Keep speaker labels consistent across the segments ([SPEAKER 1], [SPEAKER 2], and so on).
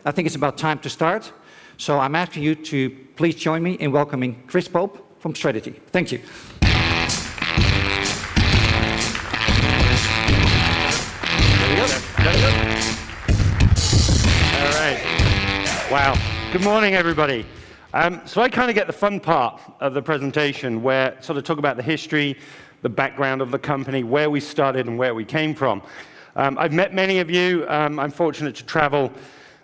[SPEAKER 1] I think it's about time to start. So I'm asking you to please join me in welcoming Chris Pope from Strategy. Thank you.
[SPEAKER 2] All right. Wow. Good morning, everybody. So I kind of get the fun part of the presentation where sort of talk about the history, the background of the company, where we started and where we came from. I've met many of you. I'm fortunate to travel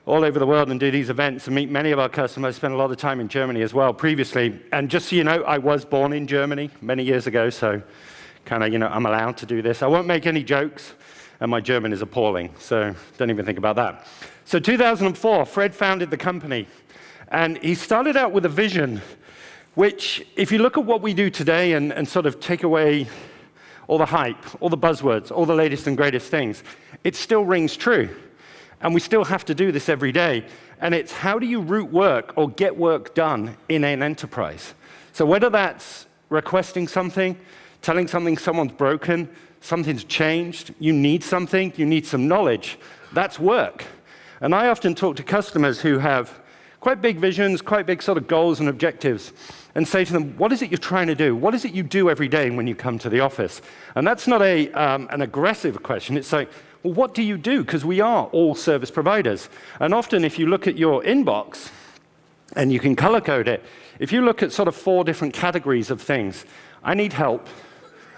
[SPEAKER 2] all over the world and do these events and meet many of our customers. I spent a lot of time in Germany as well previously. And just so you know, I was born in Germany many years ago, so kind of, I'm allowed to do this. I won't make any jokes, and my German is appalling, so don't even think about that. So 2004, Fred founded the company, and he started out with a vision, which, if you look at what we do today and sort of take away all the hype, all the buzzwords, all the latest and greatest things, it still rings true. And we still have to do this every day. And it's how do you route work or get work done in an enterprise? So whether that's requesting something, telling something someone's broken, something's changed, you need something, you need some knowledge, that's work. And I often talk to customers who have quite big visions, quite big sort of goals and objectives, and say to them, what is it you're trying to do? What is it you do every day when you come to the office? And that's not an aggressive question. It's like, well, what do you do? Because we are all service providers. And often, if you look at your inbox, and you can color code it, if you look at sort of 4 different categories of things, I need help,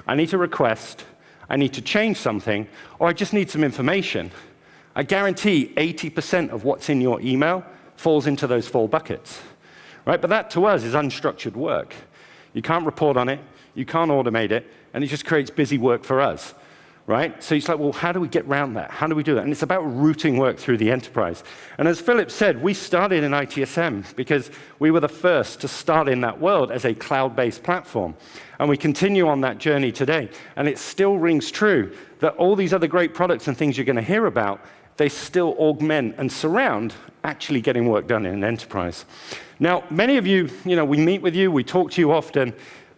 [SPEAKER 2] I need to request, I need to change something, or I just need some information, I guarantee 80% of what's in your email falls into those 4 buckets. Right? But that, to us, is unstructured work. You can't report on it, you can't automate it, and it just creates busy work for us. Right? So it's like, well, how do we get around that? How do we do that? And it's about routing work through the enterprise. And as Philip said, we started in ITSM because we were the first to start in that world as a cloud-based platform. And we continue on that journey today. And it still rings true that all these other great products and things you're going to hear about, they still augment and surround actually getting work done in an enterprise. Now, many of you, we meet with you, we talk to you often.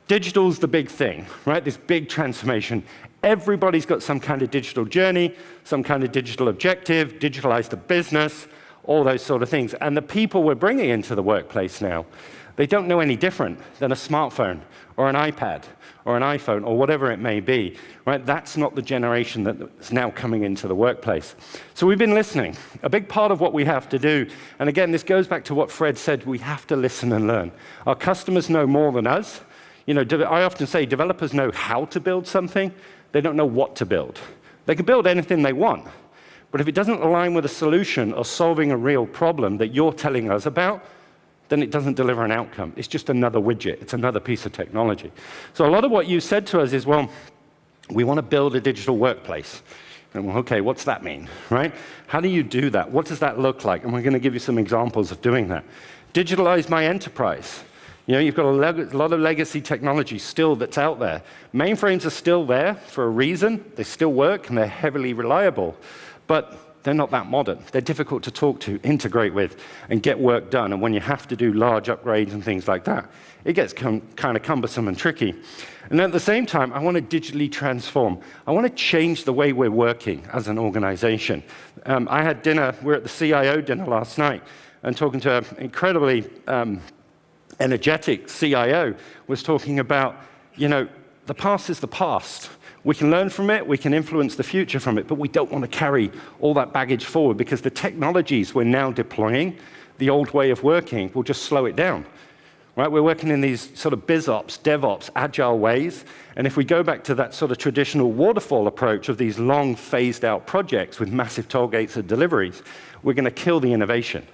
[SPEAKER 2] Digital's the big thing, right? This big transformation. Everybody's got some kind of digital journey, some kind of digital objective, digitalize the business, all those sort of things. And the people we're bringing into the workplace now, they don't know any different than a smartphone or an iPad or an iPhone or whatever it may be, right? That's not the generation that's now coming into the workplace. So we've been listening. A big part of what we have to do, and again, this goes back to what Fred said, we have to listen and learn. Our customers know more than us. I often say developers know how to build something, they don't know what to build. They can build anything they want, but if it doesn't align with a solution or solving a real problem that you're telling us about, then it doesn't deliver an outcome. It's just another widget. It's another piece of technology. So a lot of what you said to us is, well, we want to build a digital workplace. And well, okay, what's that mean, right? How do you do that? What does that look like? And we're going to give you some examples of doing that. Digitalize my enterprise. You've got a lot of legacy technology still that's out there. Mainframes are still there for a reason. They still work, and they're heavily reliable. But they're not that modern. They're difficult to talk to, integrate with, and get work done. And when you have to do large upgrades and things like that, it gets kind of cumbersome and tricky. And at the same time, I want to digitally transform. I want to change the way we're working as an organization. I had dinner, we were at the CIO dinner last night, and talking to an incredibly energetic CIO was talking about, the past is the past. We can learn from it, we can influence the future from it, but we don't want to carry all that baggage forward because the technologies we're now deploying, the old way of working, will just slow it down. Right? We're working in these sort of BizOps, DevOps, agile ways, and if we go back to that sort of traditional waterfall approach of these long phased-out projects with massive toll gates of deliveries, we're going to kill the innovation.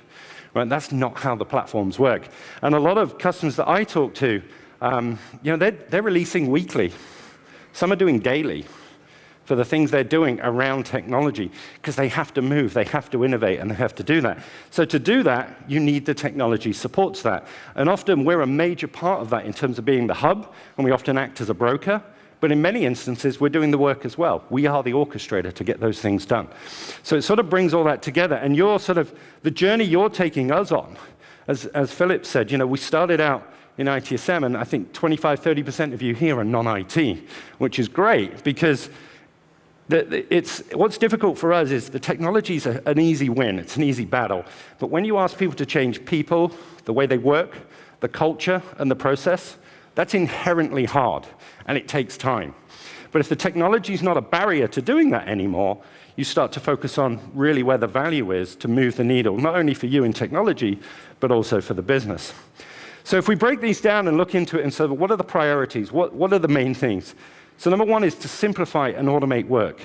[SPEAKER 2] Right? That's not how the platforms work. And a lot of customers that I talk to, they're releasing weekly. Some are doing daily for the things they're doing around technology because they have to move, they have to innovate, and they have to do that. So to do that, you need the technology supports that. And often we're a major part of that in terms of being the hub, and we often act as a broker. But in many instances, we're doing the work as well. We are the orchestrator to get those things done. So it sort of brings all that together. And you're sort of, the journey you're taking us on, as Philip said, we started out in ITSM, and I think 25, 30% of you here are non-IT, which is great because What's difficult for us is the technology's an easy win. It's an easy battle. But when you ask people to change people, the way they work, the culture, and the process, that's inherently hard, and it takes time. But if the technology's not a barrier to doing that anymore, you start to focus on really where the value is to move the needle, not only for you in technology, but also for the business. So if we break these down and look into it and say, well, what are the priorities? What are the main things? So number one is to simplify and automate work.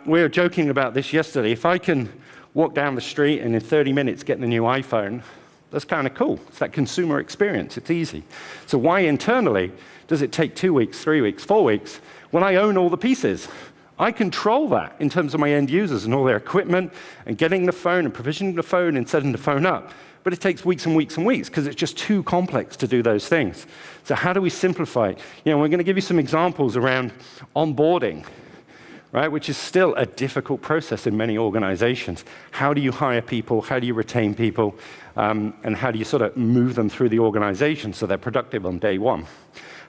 [SPEAKER 2] We were joking about this yesterday. If I can walk down the street and in 30 minutes get the new iPhone, that's kind of cool. It's that consumer experience. It's easy. So why internally does it take 2 weeks, 3 weeks, 4 weeks when I own all the pieces? I control that in terms of my end users and all their equipment and getting the phone and provisioning the phone and setting the phone up. But it takes weeks and weeks and weeks because it's just too complex to do those things. So how do we simplify it? We're going to give you some examples around onboarding, right, which is still a difficult process in many organizations. How do you hire people? How do you retain people? And how do you sort of move them through the organization so they're productive on day one?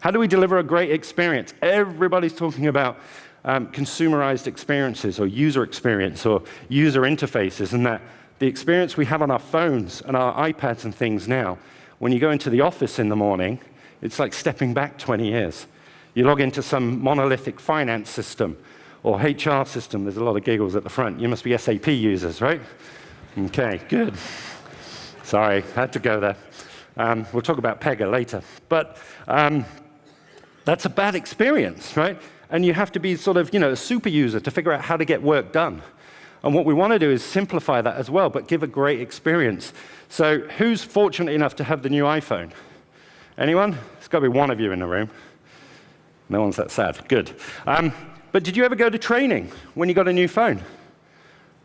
[SPEAKER 2] How do we deliver a great experience? Everybody's talking about consumerized experiences or user experience or user interfaces, and that the experience we have on our phones and our iPads and things now, when you go into the office in the morning, it's like stepping back 20 years. You log into some monolithic finance system or HR system. There's a lot of giggles at the front. You must be SAP users, right? Okay, good. Sorry, had to go there. We'll talk about Pega later. But that's a bad experience, right? And you have to be sort of, a super user to figure out how to get work done. And what we want to do is simplify that as well, but give a great experience. So who's fortunate enough to have the new iPhone? Anyone? There's got to be one of you in the room. No one's that sad. Good. But did you ever go to training when you got a new phone?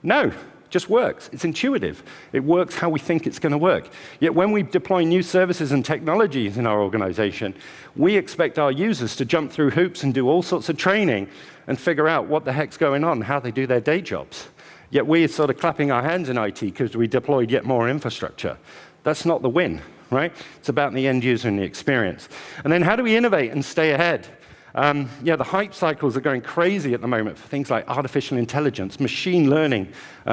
[SPEAKER 2] No. It just works. It's intuitive. It works how we think it's going to work. Yet when we deploy new services and technologies in our organization, we expect our users to jump through hoops and do all sorts of training and figure out what the heck's going on and how they do their day jobs. Yet we're sort of clapping our hands in IT because we deployed yet more infrastructure. That's not the win, right? It's about the end user and the experience. And then how do we innovate and stay ahead? The hype cycles are going crazy at the moment for things like artificial intelligence, machine learning,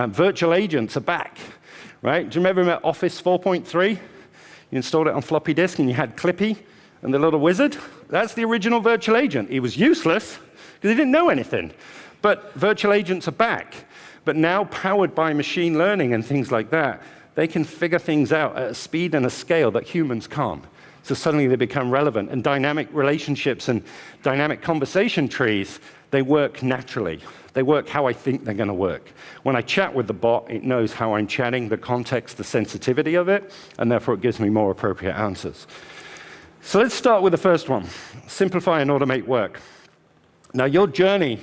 [SPEAKER 2] virtual agents are back, right? Do you remember Office 4.3? You installed it on floppy disk and you had Clippy and the little wizard? That's the original virtual agent. He was useless because he didn't know anything. But virtual agents are back. But now, powered by machine learning and things like that, they can figure things out at a speed and a scale that humans can't. So suddenly they become relevant. And dynamic relationships and dynamic conversation trees, they work naturally. They work how I think they're going to work. When I chat with the bot, it knows how I'm chatting, the context, the sensitivity of it, and therefore it gives me more appropriate answers. So let's start with the first one, simplify and automate work. Now, your journey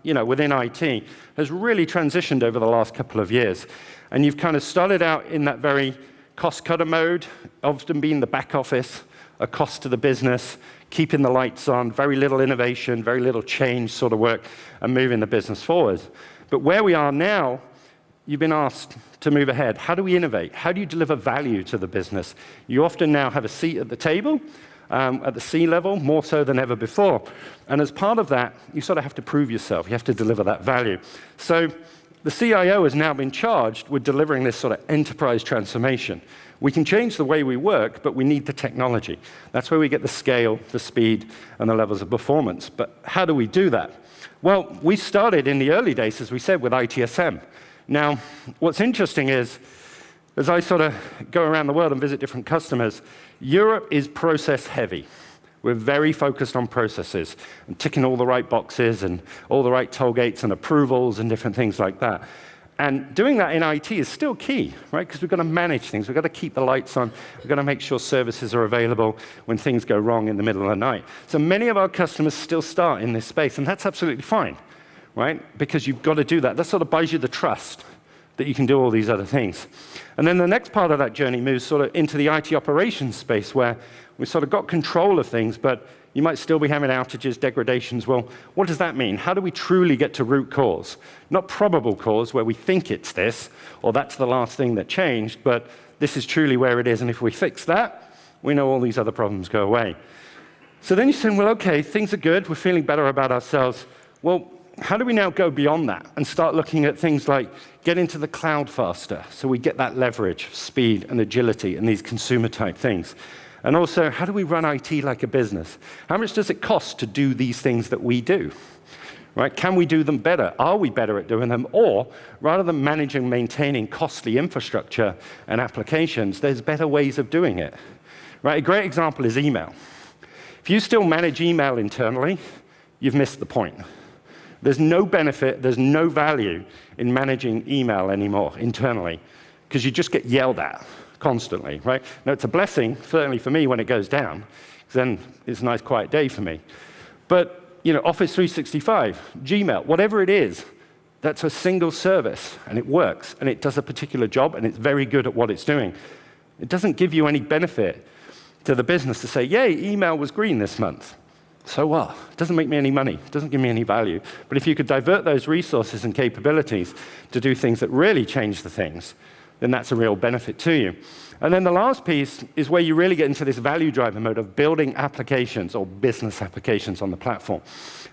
[SPEAKER 2] within IT has really transitioned over the last couple of years. And you've kind of started out in that very cost-cutter mode, often being the back office, a cost to the business, keeping the lights on, very little innovation, very little change sort of work, and moving the business forward. But where we are now, you've been asked to move ahead. How do we innovate? How do you deliver value to the business? You often now have a seat at the table, at the C level, more so than ever before. And as part of that, you sort of have to prove yourself. You have to deliver that value. So the CIO has now been charged with delivering this sort of enterprise transformation. We can change the way we work, but we need the technology. That's where we get the scale, the speed, and the levels of performance. But how do we do that? Well, we started in the early days, as we said, with ITSM. Now, what's interesting is, as I sort of go around the world and visit different customers, Europe is process heavy. We're very focused on processes and ticking all the right boxes and all the right toll gates and approvals and different things like that. And doing that in IT is still key, right? Because we've got to manage things. We've got to keep the lights on. We've got to make sure services are available when things go wrong in the middle of the night. So many of our customers still start in this space, and that's absolutely fine, right? Because you've got to do that. That sort of buys you the trust that you can do all these other things. And then the next part of that journey moves sort of into the IT operations space, where we've sort of got control of things, but you might still be having outages, degradations. Well, what does that mean? How do we truly get to root cause? Not probable cause, where we think it's this, or that's the last thing that changed, but this is truly where it is, and if we fix that, we know all these other problems go away. So then you're saying, well, okay, things are good, we're feeling better about ourselves. Well, how do we now go beyond that and start looking at things like get into the cloud faster so we get that leverage, speed, and agility and these consumer-type things? And also, how do we run IT like a business? How much does it cost to do these things that we do? Right? Can we do them better? Are we better at doing them? Or, rather than managing and maintaining costly infrastructure and applications, there's better ways of doing it. Right? A great example is email. If you still manage email internally, you've missed the point. There's no benefit, there's no value in managing email anymore internally, because you just get yelled at constantly, right? Now, it's a blessing, certainly for me, when it goes down, because then it's a nice, quiet day for me. But Office 365, Gmail, whatever it is, that's a single service, and it works, and it does a particular job, and it's very good at what it's doing. It doesn't give you any benefit to the business to say, yay, email was green this month. So what? It doesn't make me any money. It doesn't give me any value. But if you could divert those resources and capabilities to do things that really change the things, then that's a real benefit to you. And then the last piece is where you really get into this value driver mode of building applications or business applications on the platform.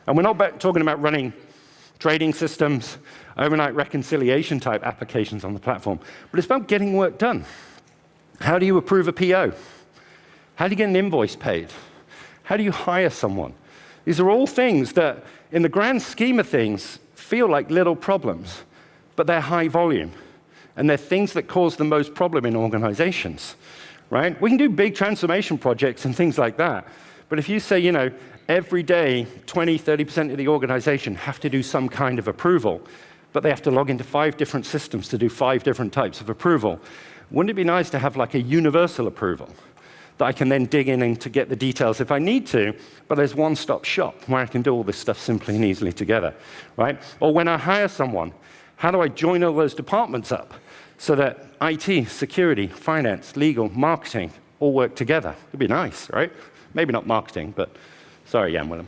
[SPEAKER 2] And we're not talking about running trading systems, overnight reconciliation type applications on the platform, but it's about getting work done. How do you approve a PO? How do you get an invoice paid? How do you hire someone? These are all things that, in the grand scheme of things, feel like little problems, but they're high volume. And they're things that cause the most problem in organizations, right? We can do big transformation projects and things like that. But if you say, every day, 20, 30% of the organization have to do some kind of approval, but they have to log into 5 different systems to do 5 different types of approval, wouldn't it be nice to have like a universal approval that I can then dig in and to get the details if I need to, but there's one-stop shop where I can do all this stuff simply and easily together, right? Or when I hire someone, how do I join all those departments up so that IT, security, finance, legal, marketing all work together? It'd be nice, right? Maybe not marketing, but sorry, Jan Willem.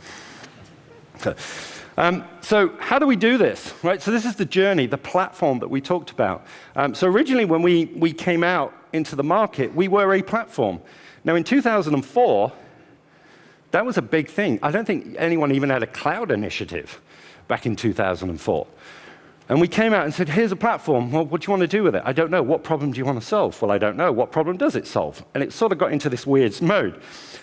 [SPEAKER 2] So how do we do this, right? So this is the journey, the platform that we talked about. So originally when we came out into the market, we were a platform. Now in 2004, that was a big thing. I don't think anyone even had a cloud initiative back in 2004. And we came out and said, here's a platform. Well, what do you want to do with it? I don't know. What problem do you want to solve? Well, I don't know. What problem does it solve? And it sort of got into this weird mode.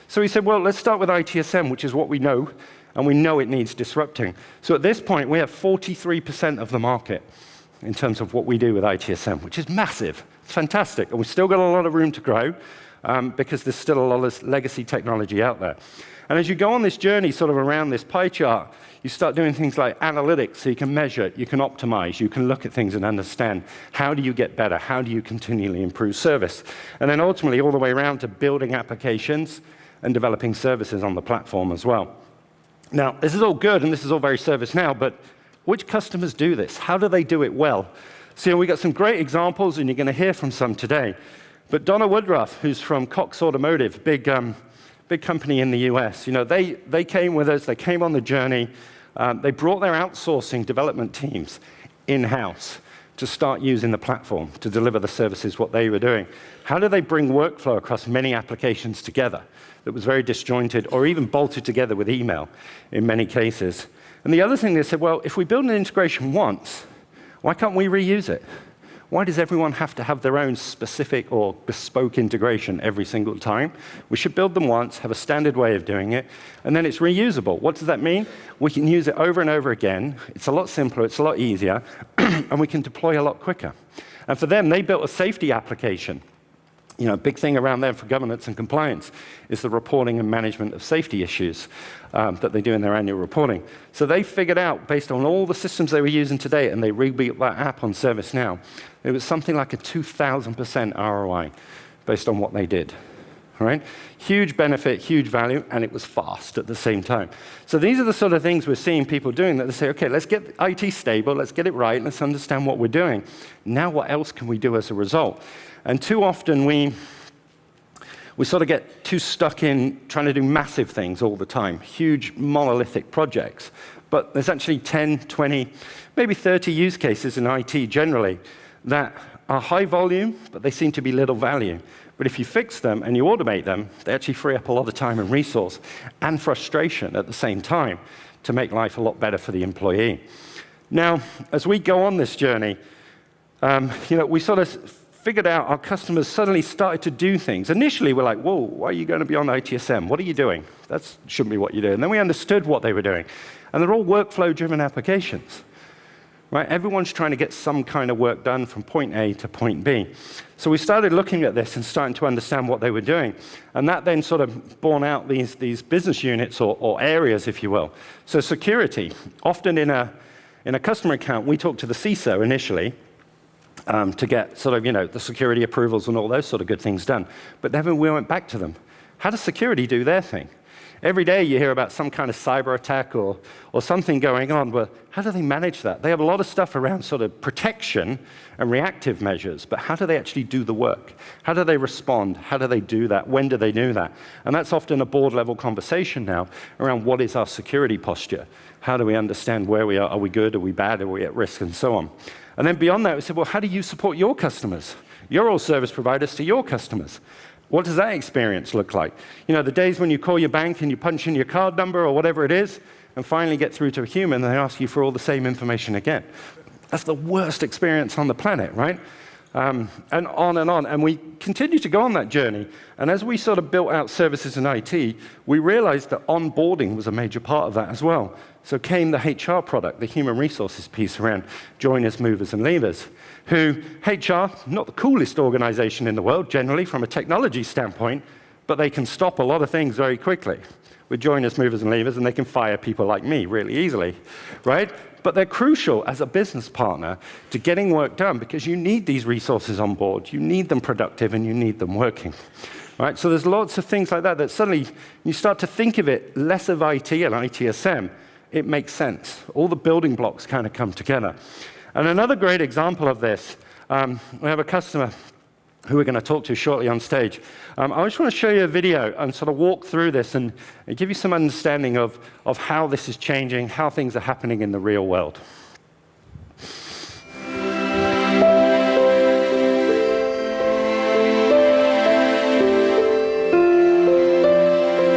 [SPEAKER 2] So we said, well, let's start with ITSM, which is what we know, and we know it needs disrupting. So at this point, we have 43% of the market in terms of what we do with ITSM, which is massive. It's fantastic. And we've still got a lot of room to grow because there's still a lot of legacy technology out there. And as you go on this journey sort of around this pie chart, you start doing things like analytics, so you can measure it, you can optimize, you can look at things and understand how do you get better, how do you continually improve service. And then ultimately all the way around to building applications and developing services on the platform as well. Now, this is all good and this is all very ServiceNow, but which customers do this? How do they do it well? So we got some great examples and you're going to hear from some today. But Donna Woodruff, who's from Cox Automotive, big company in the US, they came with us, they came on the journey, they brought their outsourcing development teams in-house to start using the platform to deliver the services what they were doing. How do they bring workflow across many applications together that was very disjointed or even bolted together with email in many cases? And the other thing they said, well, if we build an integration once, why can't we reuse it? Why does everyone have to have their own specific or bespoke integration every single time? We should build them once, have a standard way of doing it, and then it's reusable. What does that mean? We can use it over and over again. It's a lot simpler, it's a lot easier, and we can deploy a lot quicker. And for them, they built a safety application. A big thing around there for governance and compliance is the reporting and management of safety issues that they do in their annual reporting. So they figured out, based on all the systems they were using today, and they rebuilt that app on ServiceNow, it was something like a 2,000% ROI based on what they did. All right? Huge benefit, huge value, and it was fast at the same time. So these are the sort of things we're seeing people doing that they say, okay, let's get IT stable, let's get it right, let's understand what we're doing. Now what else can we do as a result? And too often we sort of get too stuck in trying to do massive things all the time, huge monolithic projects. But there's actually 10, 20, maybe 30 use cases in IT generally that are high volume, but they seem to be little value. But if you fix them and you automate them, they actually free up a lot of time and resource and frustration at the same time to make life a lot better for the employee. Now, as we go on this journey, we sort of figured out our customers suddenly started to do things. Initially, we're like, whoa, why are you going to be on ITSM? What are you doing? That shouldn't be what you do. And then we understood what they were doing. And they're all workflow-driven applications. Right? Everyone's trying to get some kind of work done from point A to point B. So we started looking at this and starting to understand what they were doing. And that then sort of borne out these business units or areas, if you will. So security. Often in a customer account, we talk to the CISO initially to get sort of, the security approvals and all those sort of good things done. But then we went back to them. How does security do their thing? Every day you hear about some kind of cyber attack or something going on. Well, how do they manage that? They have a lot of stuff around sort of protection and reactive measures, but how do they actually do the work? How do they respond? How do they do that? When do they do that? And that's often a board-level conversation now around what is our security posture? How do we understand where we are? Are we good? Are we bad? Are we at risk? And so on. And then beyond that, we said, well, how do you support your customers? You're all service providers to your customers. What does that experience look like? The days when you call your bank and you punch in your card number or whatever it is, and finally get through to a human, and they ask you for all the same information again. That's the worst experience on the planet, right? And on. And we continue to go on that journey. And as we sort of built out services in IT, we realized that onboarding was a major part of that as well. So came the HR product, the human resources piece around joiners, movers, and leavers, who HR, not the coolest organization in the world, generally, from a technology standpoint, but they can stop a lot of things very quickly with joiners, movers, and leavers, and they can fire people like me really easily, right? But they're crucial as a business partner to getting work done because you need these resources on board. You need them productive, and you need them working. Right? So there's lots of things like that suddenly you start to think of it less of IT and ITSM. It makes sense. All the building blocks kind of come together. And another great example of this, we have a customer who we're going to talk to shortly on stage. I just want to show you a video and sort of walk through this and give you some understanding of how this is changing, how things are happening in the real world.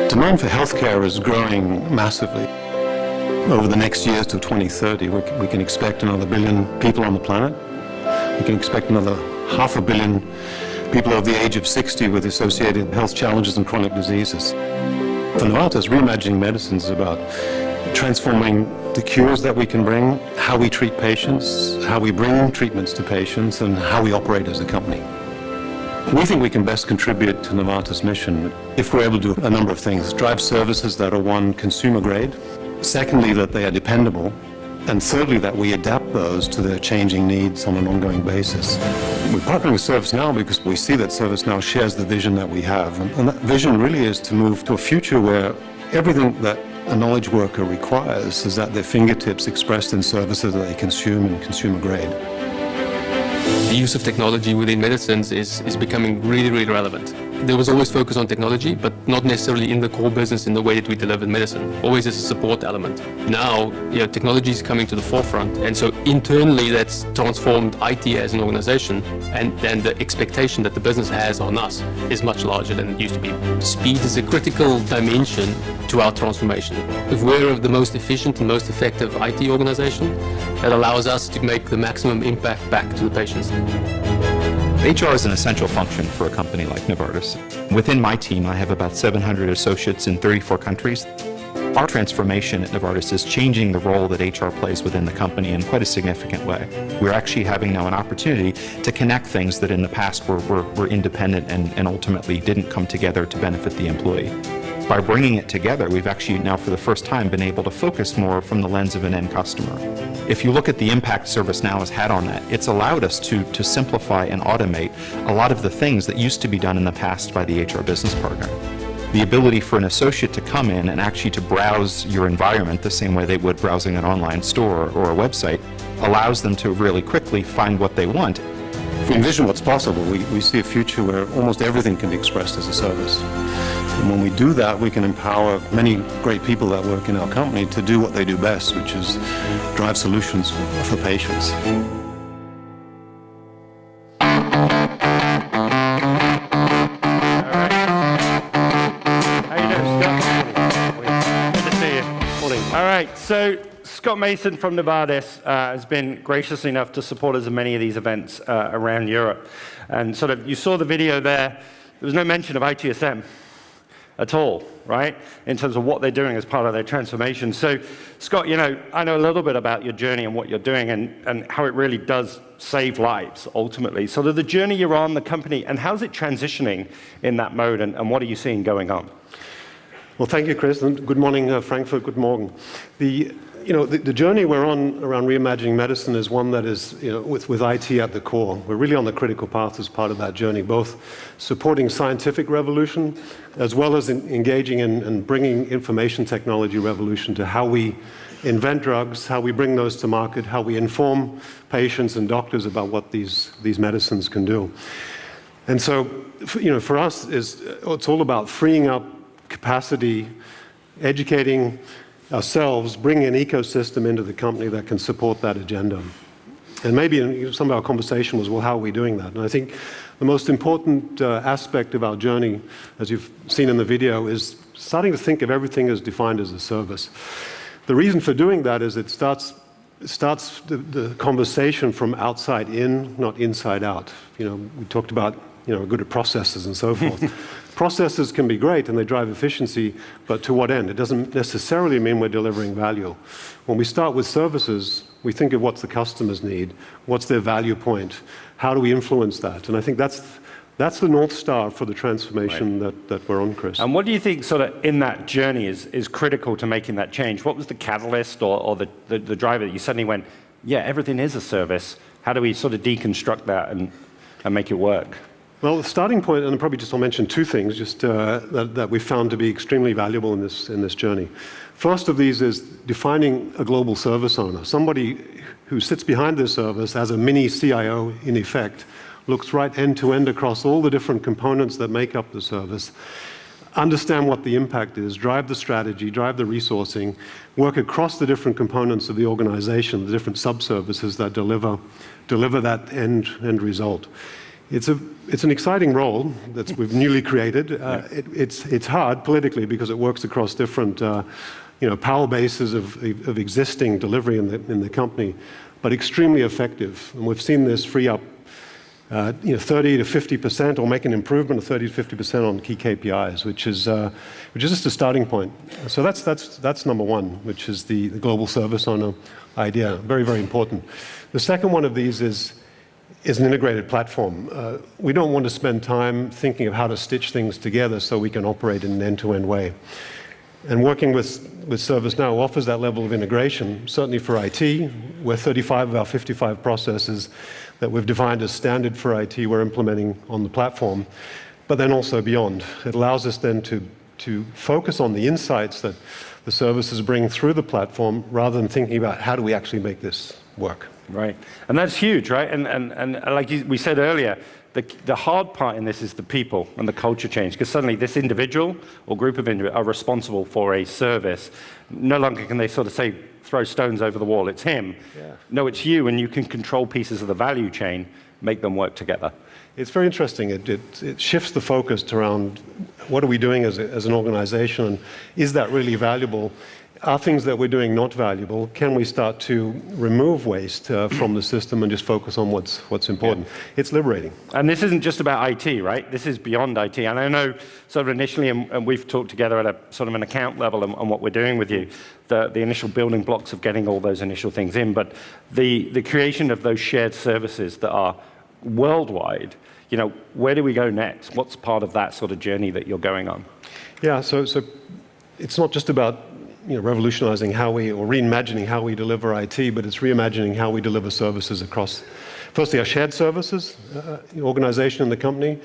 [SPEAKER 3] Demand for healthcare is growing massively. Over the next years to 2030, we can expect another billion people on the planet. We can expect another 500 million people over the age of 60 with associated health challenges and chronic diseases. For Novartis, reimagining medicine is about transforming the cures that we can bring, how we treat patients, how we bring treatments to patients, and how we operate as a company. We think we can best contribute to Novartis' mission if we're able to do a number of things. Drive services that are, one, consumer grade. Secondly, that they are dependable. And thirdly, that we adapt those to their changing needs on an ongoing basis. We're partnering with ServiceNow because we see that ServiceNow shares the vision that we have. And that vision really is to move to a future where everything that a knowledge worker requires is at their fingertips, expressed in services that they consume in consumer grade.
[SPEAKER 4] The use of technology within medicines is becoming really, really relevant. There was always focus on technology, but not necessarily in the core business in the way that we delivered medicine, always as a support element. Now, technology is coming to the forefront, and so internally that's transformed IT as an organization, and then the expectation that the business has on us is much larger than it used to be. Speed is a critical dimension to our transformation. If we're the most efficient and most effective IT organization, that allows us to make the maximum impact back to the patients.
[SPEAKER 5] HR is an essential function for a company like Novartis. Within my team, I have about 700 associates in 34 countries. Our transformation at Novartis is changing the role that HR plays within the company in quite a significant way. We're actually having now an opportunity to connect things that in the past were independent and ultimately didn't come together to benefit the employee. By bringing it together, we've actually now for the first time been able to focus more from the lens of an end customer. If you look at the impact ServiceNow has had on that, it's allowed us to simplify and automate a lot of the things that used to be done in the past by the HR business partner. The ability for an associate to come in and actually to browse your environment the same way they would browsing an online store or a website allows them to really quickly find what they want.
[SPEAKER 3] If we envision what's possible, we see a future where almost everything can be expressed as a service. And when we do that, we can empower many great people that work in our company to do what they do best, which is drive solutions for patients.
[SPEAKER 2] All right, So Scott Mason from Novartis has been gracious enough to support us in many of these events around Europe. And sort of, you saw the video there. There was no mention of ITSM at all, right, in terms of what they're doing as part of their transformation. So, Scott, you know, I know a little bit about your journey and what you're doing and how it really does save lives, ultimately. So the journey you're on, the company, and how's it transitioning in that mode, and what are you seeing going on?
[SPEAKER 3] Well, thank you, Chris, and good morning, Frankfurt, good morning. The journey we're on around reimagining medicine is one that is, with IT at the core. We're really on the critical path as part of that journey, both supporting scientific revolution as well as engaging in and bringing information technology revolution to how we invent drugs, how we bring those to market, how we inform patients and doctors about what these medicines can do. And so, for us, it's all about freeing up capacity, educating ourselves, bringing an ecosystem into the company that can support that agenda. And maybe some of our conversation was, well, how are we doing that? And I think the most important aspect of our journey, as you've seen in the video, is starting to think of everything as defined as a service. The reason for doing that is it starts the conversation from outside in, not inside out. We talked about, good at processes and so forth. Processes can be great and they drive efficiency, but to what end? It doesn't necessarily mean we're delivering value. When we start with services, we think of what's the customers need, what's their value point, how do we influence that? And I think that's the North Star for the transformation that we're on, Chris.
[SPEAKER 2] And what do you think sort of in that journey is critical to making that change? What was the catalyst or the driver that you suddenly went, yeah, everything is a service. How do we sort of deconstruct that and make it work?
[SPEAKER 3] Well, the starting point, and I'll mention two things just that we found to be extremely valuable in this journey. First of these is defining a global service owner, somebody who sits behind this service as a mini CIO in effect, looks right end to end across all the different components that make up the service, understand what the impact is, drive the strategy, drive the resourcing, work across the different components of the organization, the different sub-services that deliver that end result. It's an exciting role that we've newly created. It's hard politically because it works across different power bases of existing delivery in the company, but extremely effective. And we've seen this free up 30 to 50% or make an improvement of 30 to 50% on key KPIs, which is just a starting point. So that's number one, which is the global service owner idea. Very, very important. The second one of these is an integrated platform. We don't want to spend time thinking of how to stitch things together so we can operate in an end-to-end way. And working with ServiceNow offers that level of integration, certainly for IT, where 35 of our 55 processes that we've defined as standard for IT we're implementing on the platform, but then also beyond. It allows us then to focus on the insights that the services bring through the platform rather than thinking about how do we actually make this work.
[SPEAKER 2] Right, and that's huge, right? And like we said earlier, the hard part in this is the people and the culture change, because suddenly this individual or group of individuals are responsible for a service. No longer can they sort of say, throw stones over the wall, it's him. Yeah. No, it's you, and you can control pieces of the value chain, make them work together.
[SPEAKER 3] It's very interesting. It shifts the focus to around what are we doing as an organization, and is that really valuable? Are things that we're doing not valuable? Can we start to remove waste from the system and just focus on what's important? Yeah. It's liberating.
[SPEAKER 2] And this isn't just about IT, right? This is beyond IT. And I know sort of initially, and we've talked together at a sort of an account level on what we're doing with you, the initial building blocks of getting all those initial things in, but the creation of those shared services that are worldwide, where do we go next? What's part of that sort of journey that you're going on?
[SPEAKER 3] Yeah, so it's not just about revolutionizing or reimagining how we deliver IT, but it's reimagining how we deliver services across, firstly, our shared services, organization in the company,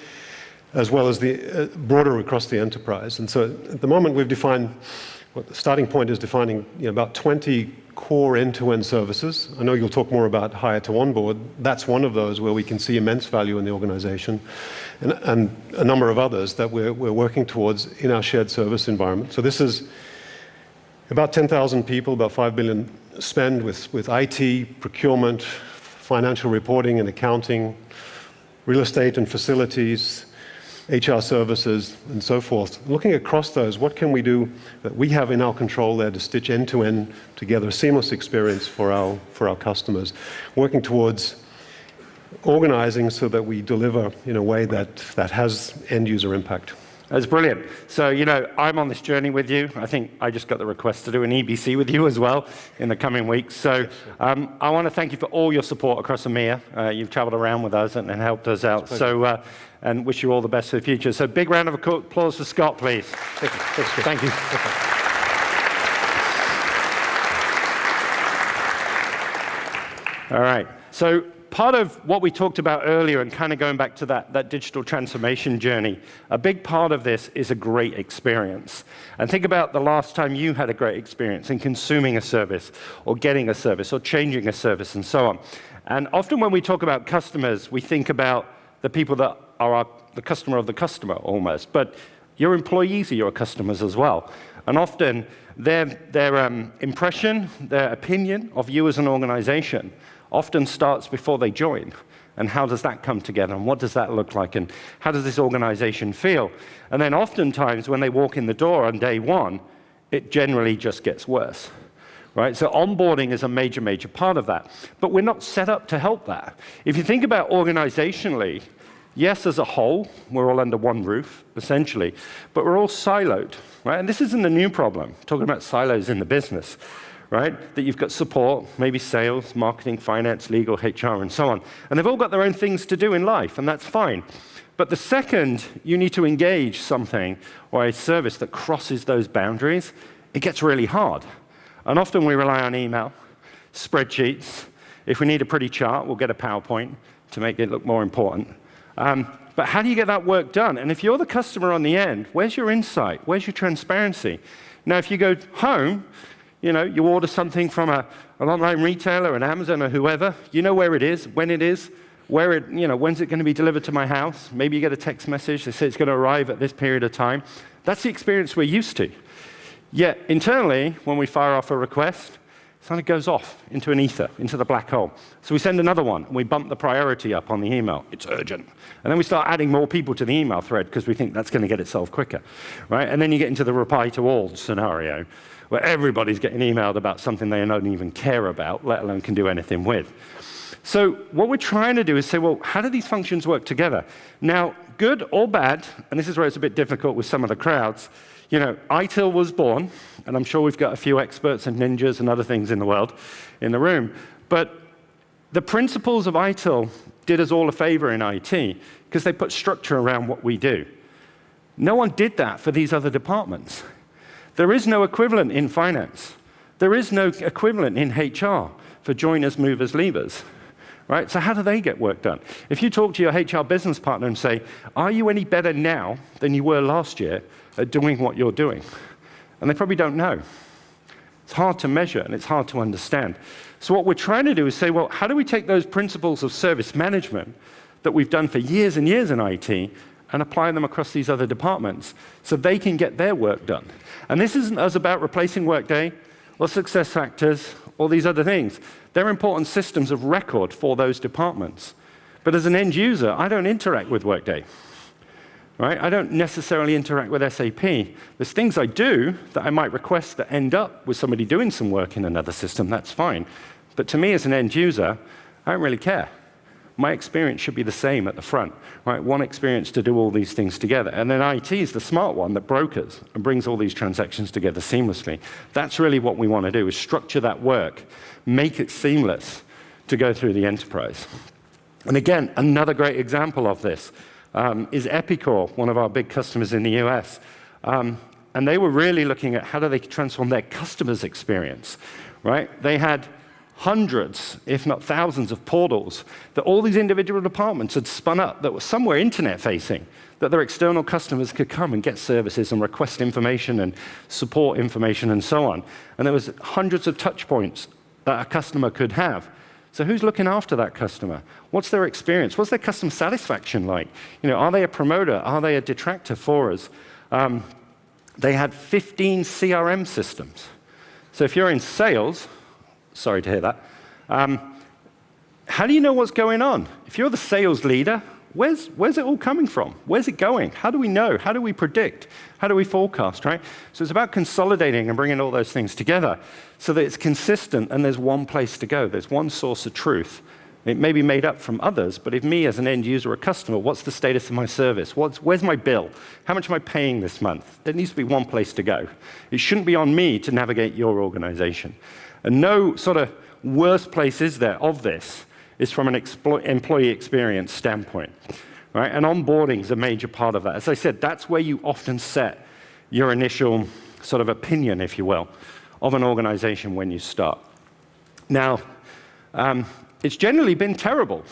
[SPEAKER 3] as well as the broader across the enterprise. And so at the moment we've defined, the starting point is defining about 20 core end-to-end services. I know you'll talk more about hire to onboard. That's one of those where we can see immense value in the organization, and a number of others that we're working towards in our shared service environment. So this is about 10,000 people, about 5 billion spend with IT, procurement, financial reporting and accounting, real estate and facilities, HR services, and so forth. Looking across those, what can we do that we have in our control there to stitch end-to-end together a seamless experience for our customers, working towards organizing so that we deliver in a way that has end-user impact.
[SPEAKER 2] That's brilliant. So, I'm on this journey with you. I think I just got the request to do an EBC with you as well in the coming weeks. So I want to thank you for all your support across EMEA. You've traveled around with us and helped us out. So, and wish you all the best for the future. So big round of applause for Scott, please. Thank you. All right. So part of what we talked about earlier, and kind of going back to that digital transformation journey, a big part of this is a great experience. And think about the last time you had a great experience in consuming a service, or getting a service, or changing a service, and so on. And often when we talk about customers, we think about the people that are the customer of the customer, almost. But your employees are your customers as well. And often their impression, their opinion of you as an organization often starts before they join. And how does that come together? And what does that look like? And how does this organization feel? And then oftentimes when they walk in the door on day one, it generally just gets worse. Right? So onboarding is a major, major part of that. But we're not set up to help that. If you think about organizationally, yes, as a whole, we're all under one roof, essentially, but we're all siloed. Right? And this isn't a new problem, talking about silos in the business. Right? That you've got support, maybe sales, marketing, finance, legal, HR, and so on. And they've all got their own things to do in life, and that's fine. But the second you need to engage something or a service that crosses those boundaries, it gets really hard. And often we rely on email, spreadsheets. If we need a pretty chart, we'll get a PowerPoint to make it look more important. But how do you get that work done? And if you're the customer on the end, where's your insight? Where's your transparency? Now, if you go home, you order something from an online retailer, an Amazon or whoever, you know where it is, when it is, when's it going to be delivered to my house? Maybe you get a text message that says it's going to arrive at this period of time. That's the experience we're used to. Yet internally, when we fire off a request, it kind of goes off into an ether, into the black hole. So we send another one, and we bump the priority up on the email. It's urgent. And then we start adding more people to the email thread because we think that's going to get it solved quicker. Right? And then you get into the reply to all scenario, where everybody's getting emailed about something they don't even care about, let alone can do anything with. So what we're trying to do is say, well, how do these functions work together? Now, good or bad, and this is where it's a bit difficult with some of the crowds, ITIL was born, and I'm sure we've got a few experts and ninjas and other things in the world in the room, but the principles of ITIL did us all a favor in IT because they put structure around what we do. No one did that for these other departments. There is no equivalent in finance. There is no equivalent in HR for joiners, movers, leavers. Right? So how do they get work done? If you talk to your HR business partner and say, are you any better now than you were last year at doing what you're doing? And they probably don't know. It's hard to measure and it's hard to understand. So what we're trying to do is say, well, how do we take those principles of service management that we've done for years and years in IT and apply them across these other departments so they can get their work done? And this isn't us about replacing Workday or SuccessFactors or these other things. They're important systems of record for those departments. But as an end user, I don't interact with Workday. Right? I don't necessarily interact with SAP. There's things I do that I might request that end up with somebody doing some work in another system. That's fine. But to me as an end user, I don't really care. My experience should be the same at the front, right? One experience to do all these things together. And then IT is the smart one that brokers and brings all these transactions together seamlessly. That's really what we want to do, is structure that work, make it seamless to go through the enterprise. And again, another great example of this is Epicor, one of our big customers in the US. And they were really looking at how do they transform their customers' experience, right? They had hundreds, if not thousands, of portals that all these individual departments had spun up that were somewhere internet-facing, that their external customers could come and get services and request information and support information and so on. And there was hundreds of touch points that a customer could have. So who's looking after that customer? What's their experience? What's their customer satisfaction like? Are they a promoter? Are they a detractor for us? They had 15 CRM systems. So if you're in sales, sorry to hear that. How do you know what's going on? If you're the sales leader where's it all coming from? Where's it going? How do we know? How do we predict? How do we forecast, right? So it's about consolidating and bringing all those things together so that it's consistent and there's one place to go. There's one source of truth. It may be made up from others, but if me as an end user or customer, what's the status of my service? Where's my bill? How much am I paying this month? There needs to be one place to go. It shouldn't be on me to navigate your organization. And no sort of worst place is there of this is from an employee experience standpoint, right? And onboarding is a major part of that. As I said, that's where you often set your initial sort of opinion, if you will, of an organization when you start. Now, it's generally been terrible,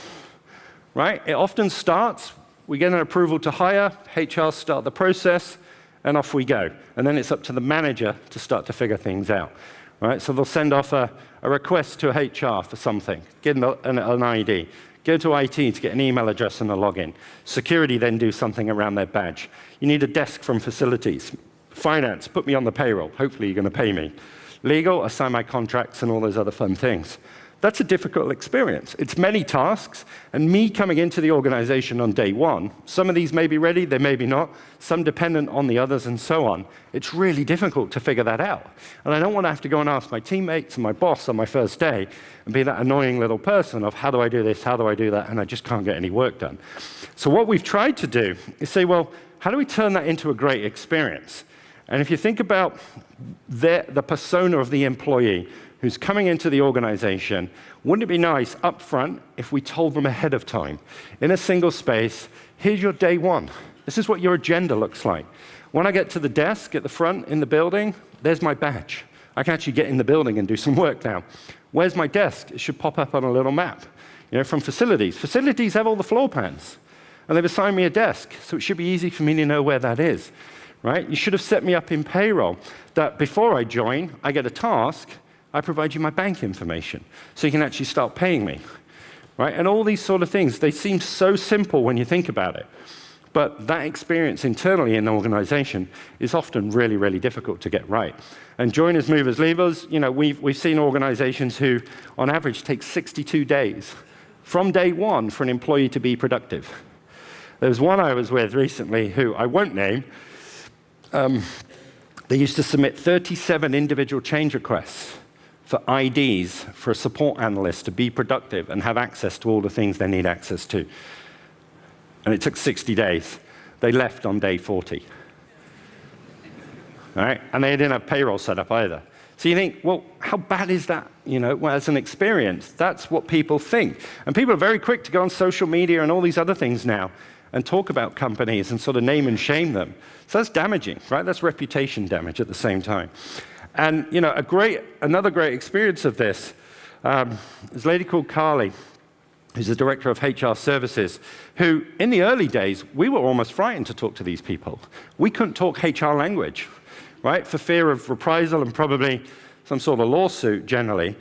[SPEAKER 2] right? It often starts, we get an approval to hire, HR start the process, and off we go. And then it's up to the manager to start to figure things out, right? So they'll send off a request to HR for something, get an ID, go to IT to get an email address and a login. Security then do something around their badge. You need a desk from facilities. Finance, put me on the payroll. Hopefully you're going to pay me. Legal, assign my contracts and all those other fun things. That's a difficult experience. It's many tasks, and me coming into the organization on day one, some of these may be ready, they may be not, some dependent on the others and so on. It's really difficult to figure that out. And I don't want to have to go and ask my teammates and my boss on my first day and be that annoying little person of how do I do this, how do I do that, and I just can't get any work done. So what we've tried to do is say, well, how do we turn that into a great experience? And if you think about the persona of the employee, who's coming into the organization, wouldn't it be nice up front if we told them ahead of time, in a single space, here's your day one. This is what your agenda looks like. When I get to the desk at the front in the building, there's my badge. I can actually get in the building and do some work now. Where's my desk? It should pop up on a little map. You know, from facilities. Facilities have all the floor plans, and they've assigned me a desk, so it should be easy for me to know where that is, right? You should have set me up in payroll, that before I join, I get a task, I provide you my bank information, so you can actually start paying me, right? And all these sort of things, they seem so simple when you think about it, but that experience internally in the organization is often really, really difficult to get right. And joiners, movers, leavers, you know, we've seen organizations who, on average, take 62 days from day one for an employee to be productive. There was one I was with recently who I won't name. They used to submit 37 individual change requests for IDs for a support analyst to be productive and have access to all the things they need access to. And it took 60 days. They left on day 40. All right? And they didn't have payroll set up either. So you think, well, how bad is that? You know, well, as an experience, that's what people think. And people are very quick to go on social media and all these other things now and talk about companies and sort of name and shame them. So that's damaging, right? That's reputation damage at the same time. And you know, another great experience of this is a lady called Carly, who's the director of HR services, who in the early days, we were almost frightened to talk to these people. We couldn't talk HR language, right? For fear of reprisal and probably some sort of lawsuit generally.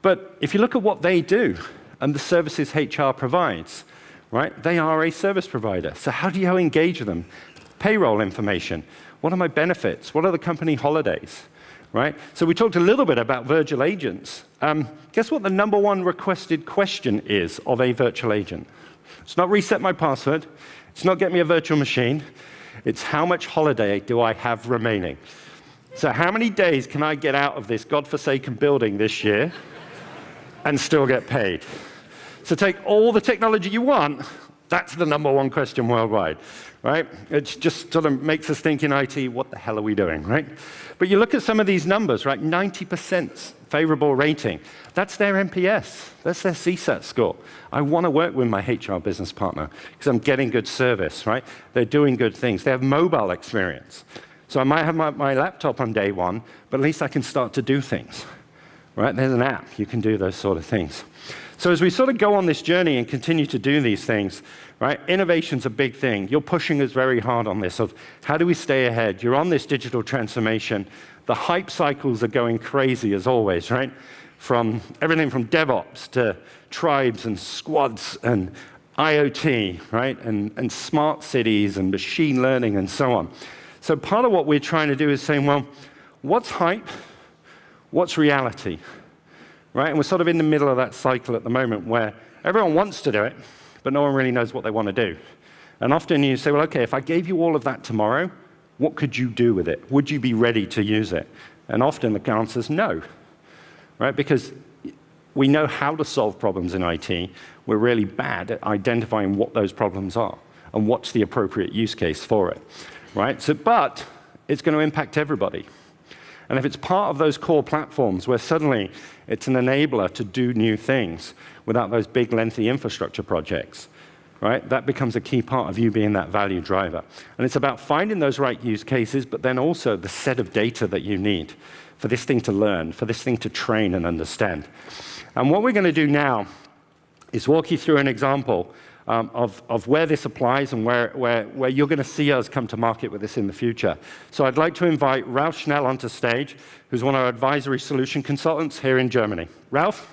[SPEAKER 2] But if you look at what they do and the services HR provides, right? They are a service provider. So how do you engage with them? Payroll information. What are my benefits? What are the company holidays? Right? So we talked a little bit about virtual agents. Guess what the #1 requested question is of a virtual agent? It's not reset my password. It's not get me a virtual machine. It's how much holiday do I have remaining? So how many days can I get out of this godforsaken building this year and still get paid? So take all the technology you want, that's the #1 question worldwide, right? It just sort of makes us think in IT, what the hell are we doing, right? But you look at some of these numbers, right? 90% favorable rating. That's their NPS. That's their CSAT score. I want to work with my HR business partner because I'm getting good service, right? They're doing good things. They have mobile experience. So I might have my laptop on day one, but at least I can start to do things, right? There's an app. You can do those sort of things. So as we sort of go on this journey and continue to do these things, right, innovation's a big thing. You're pushing us very hard on this of how do we stay ahead? You're on this digital transformation. The hype cycles are going crazy as always, right? From everything from DevOps to tribes and squads and IoT, right? And smart cities and machine learning and so on. So part of what we're trying to do is saying, well, what's hype? What's reality? Right? And we're sort of in the middle of that cycle at the moment where everyone wants to do it, but no one really knows what they want to do. And often you say, well, okay, if I gave you all of that tomorrow, what could you do with it? Would you be ready to use it? And often the answer is no, right? Because we know how to solve problems in IT. We're really bad at identifying what those problems are and what's the appropriate use case for it, right? So, but it's going to impact everybody. And if it's part of those core platforms where suddenly it's an enabler to do new things without those big, lengthy infrastructure projects, right, that becomes a key part of you being that value driver. And it's about finding those right use cases, but then also the set of data that you need for this thing to learn, for this thing to train and understand. And what we're going to do now is walk you through an example of where this applies and where you're going to see us come to market with this in the future. So I'd like to invite Ralf Schnell onto stage, who's one of our advisory solution consultants here in Germany. Ralf?